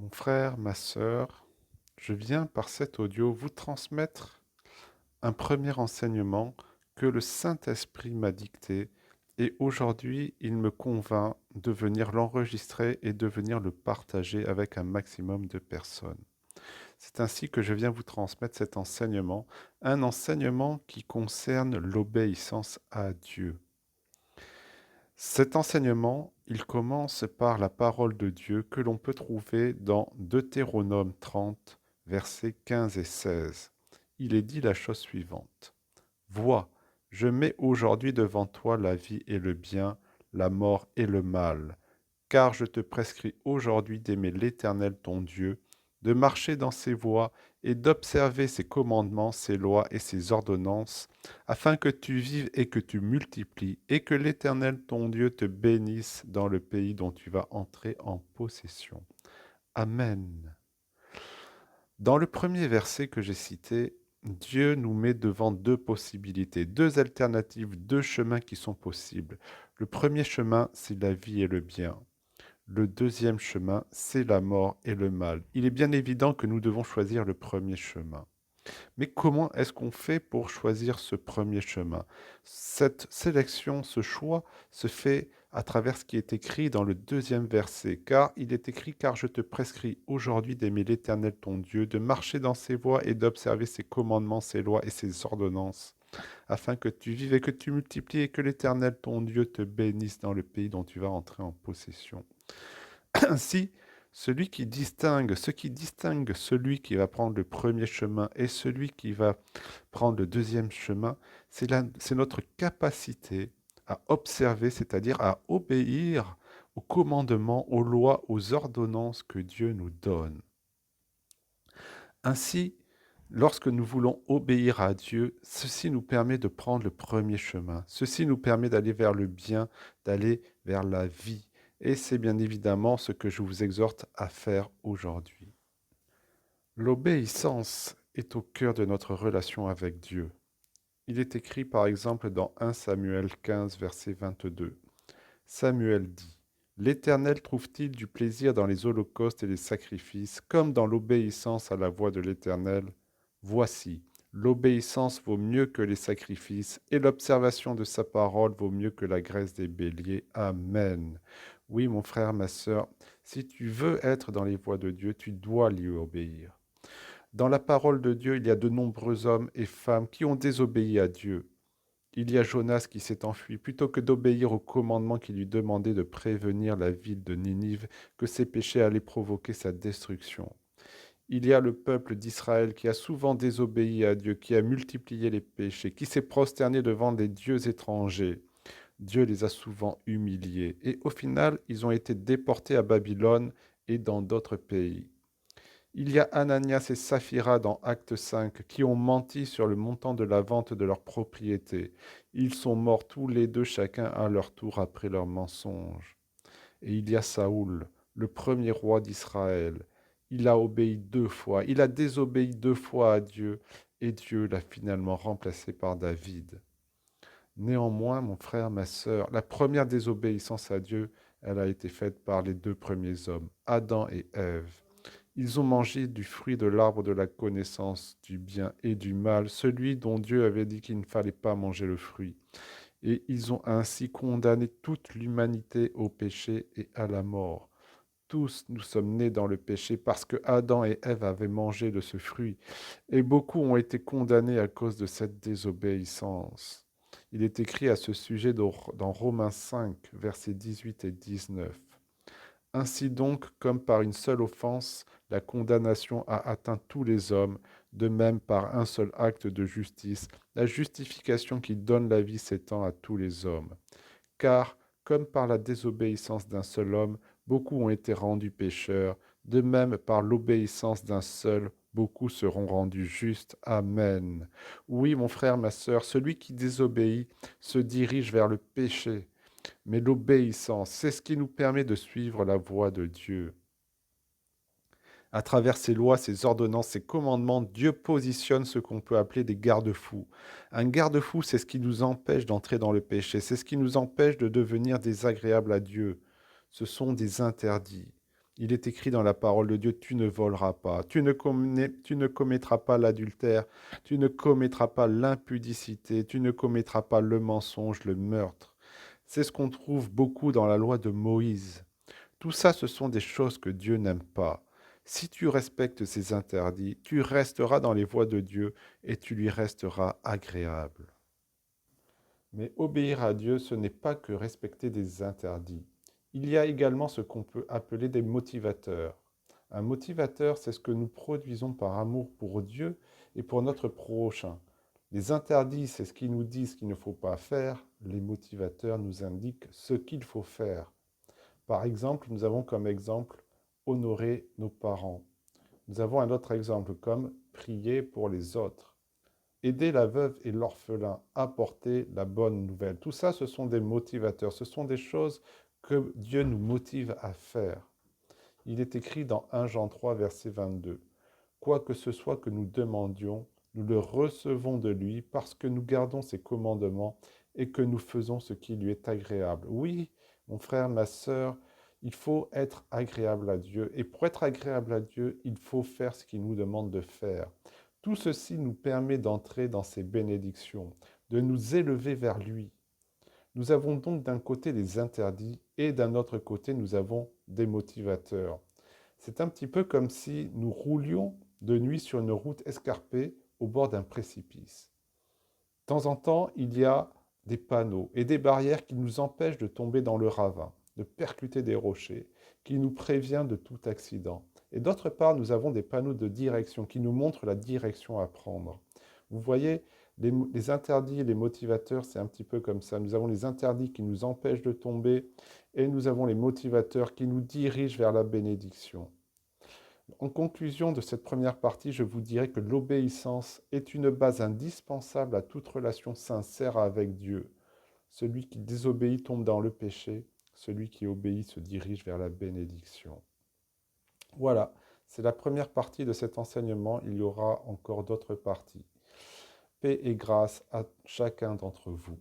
Mon frère, ma sœur, je viens par cet audio vous transmettre un premier enseignement que le Saint-Esprit m'a dicté et aujourd'hui il me convainc de venir l'enregistrer et de venir le partager avec un maximum de personnes. C'est ainsi que je viens vous transmettre cet enseignement, un enseignement qui concerne l'obéissance à Dieu. Cet enseignement, il commence par la parole de Dieu que l'on peut trouver dans Deutéronome 30, versets 15 et 16. Il est dit la chose suivante. Vois, je mets aujourd'hui devant toi la vie et le bien, la mort et le mal, car je te prescris aujourd'hui d'aimer l'Éternel ton Dieu, de marcher dans ses voies et d'observer ses commandements, ses lois et ses ordonnances, afin que tu vives et que tu multiplies, et que l'Éternel ton Dieu te bénisse dans le pays dont tu vas entrer en possession. Amen. Dans le premier verset que j'ai cité, Dieu nous met devant deux possibilités, deux alternatives, deux chemins qui sont possibles. Le premier chemin, c'est la vie et le bien. Le deuxième chemin, c'est la mort et le mal. Il est bien évident que nous devons choisir le premier chemin. Mais comment est-ce qu'on fait pour choisir ce premier chemin? Cette sélection, ce choix se fait à travers ce qui est écrit dans le deuxième verset. Car il est écrit, car je te prescris aujourd'hui d'aimer l'Éternel ton Dieu, de marcher dans ses voies et d'observer ses commandements, ses lois et ses ordonnances, afin que tu vives et que tu multiplies et que l'Éternel ton Dieu te bénisse dans le pays dont tu vas entrer en possession. Ainsi, ce qui distingue celui qui va prendre le premier chemin et celui qui va prendre le deuxième chemin, c'est notre capacité à observer, c'est-à-dire à obéir aux commandements, aux lois, aux ordonnances que Dieu nous donne. Ainsi, lorsque nous voulons obéir à Dieu, ceci nous permet de prendre le premier chemin. Ceci nous permet d'aller vers le bien, d'aller vers la vie. Et c'est bien évidemment ce que je vous exhorte à faire aujourd'hui. L'obéissance est au cœur de notre relation avec Dieu. Il est écrit par exemple dans 1 Samuel 15, verset 22. Samuel dit, l'Éternel trouve-t-il du plaisir dans les holocaustes et les sacrifices, comme dans l'obéissance à la voix de l'Éternel? Voici, l'obéissance vaut mieux que les sacrifices, et l'observation de sa parole vaut mieux que la graisse des béliers. Amen. Oui, mon frère, ma sœur, si tu veux être dans les voies de Dieu, tu dois lui obéir. Dans la parole de Dieu, il y a de nombreux hommes et femmes qui ont désobéi à Dieu. Il y a Jonas qui s'est enfui plutôt que d'obéir au commandement qui lui demandait de prévenir la ville de Ninive que ses péchés allaient provoquer sa destruction. Il y a le peuple d'Israël qui a souvent désobéi à Dieu, qui a multiplié les péchés, qui s'est prosterné devant des dieux étrangers. Dieu les a souvent humiliés et au final, ils ont été déportés à Babylone et dans d'autres pays. Il y a Ananias et Saphira dans Acte 5 qui ont menti sur le montant de la vente de leur propriété. Ils sont morts tous les deux chacun à leur tour après leur mensonge. Et il y a Saoul, le premier roi d'Israël. Il a obéi deux fois, il a désobéi deux fois à Dieu et Dieu l'a finalement remplacé par David. Néanmoins, mon frère, ma sœur, la première désobéissance à Dieu, elle a été faite par les deux premiers hommes, Adam et Ève. Ils ont mangé du fruit de l'arbre de la connaissance du bien et du mal, celui dont Dieu avait dit qu'il ne fallait pas manger le fruit. Et ils ont ainsi condamné toute l'humanité au péché et à la mort. Tous nous sommes nés dans le péché parce que Adam et Ève avaient mangé de ce fruit. Et beaucoup ont été condamnés à cause de cette désobéissance. Il est écrit à ce sujet dans Romains 5, versets 18 et 19. Ainsi donc, comme par une seule offense, la condamnation a atteint tous les hommes, de même par un seul acte de justice, la justification qui donne la vie s'étend à tous les hommes. Car, comme par la désobéissance d'un seul homme, beaucoup ont été rendus pécheurs, de même par l'obéissance d'un seul, beaucoup seront rendus justes. Amen. Oui, mon frère, ma sœur, celui qui désobéit se dirige vers le péché. Mais l'obéissance, c'est ce qui nous permet de suivre la voie de Dieu. À travers ses lois, ses ordonnances, ses commandements, Dieu positionne ce qu'on peut appeler des garde-fous. Un garde-fou, c'est ce qui nous empêche d'entrer dans le péché, c'est ce qui nous empêche de devenir désagréable à Dieu. Ce sont des interdits. Il est écrit dans la parole de Dieu, tu ne voleras pas, tu ne commettras pas l'adultère, tu ne commettras pas l'impudicité, tu ne commettras pas le mensonge, le meurtre. C'est ce qu'on trouve beaucoup dans la loi de Moïse. Tout ça, ce sont des choses que Dieu n'aime pas. Si tu respectes ces interdits, tu resteras dans les voies de Dieu et tu lui resteras agréable. Mais obéir à Dieu, ce n'est pas que respecter des interdits. Il y a également ce qu'on peut appeler des motivateurs. Un motivateur, c'est ce que nous produisons par amour pour Dieu et pour notre prochain. Les interdits, c'est ce qui nous dit ce qu'il ne faut pas faire. Les motivateurs nous indiquent ce qu'il faut faire. Par exemple, nous avons comme exemple honorer nos parents. Nous avons un autre exemple comme prier pour les autres. Aider la veuve et l'orphelin, apporter la bonne nouvelle. Tout ça, ce sont des motivateurs, ce sont des choses que Dieu nous motive à faire. Il est écrit dans 1 Jean 3, verset 22. Quoi que ce soit que nous demandions, nous le recevons de lui parce que nous gardons ses commandements et que nous faisons ce qui lui est agréable. Oui, mon frère, ma sœur, il faut être agréable à Dieu. Et pour être agréable à Dieu, il faut faire ce qu'il nous demande de faire. Tout ceci nous permet d'entrer dans ses bénédictions, de nous élever vers lui. Nous avons donc d'un côté des interdits et d'un autre côté nous avons des motivateurs. C'est un petit peu comme si nous roulions de nuit sur une route escarpée au bord d'un précipice. De temps en temps, il y a des panneaux et des barrières qui nous empêchent de tomber dans le ravin, de percuter des rochers, qui nous préviennent de tout accident. Et d'autre part, nous avons des panneaux de direction qui nous montrent la direction à prendre. Vous voyez, les interdits et les motivateurs, c'est un petit peu comme ça. Nous avons les interdits qui nous empêchent de tomber et nous avons les motivateurs qui nous dirigent vers la bénédiction. En conclusion de cette première partie, je vous dirais que l'obéissance est une base indispensable à toute relation sincère avec Dieu. Celui qui désobéit tombe dans le péché, celui qui obéit se dirige vers la bénédiction. Voilà, c'est la première partie de cet enseignement, il y aura encore d'autres parties. Paix et grâce à chacun d'entre vous.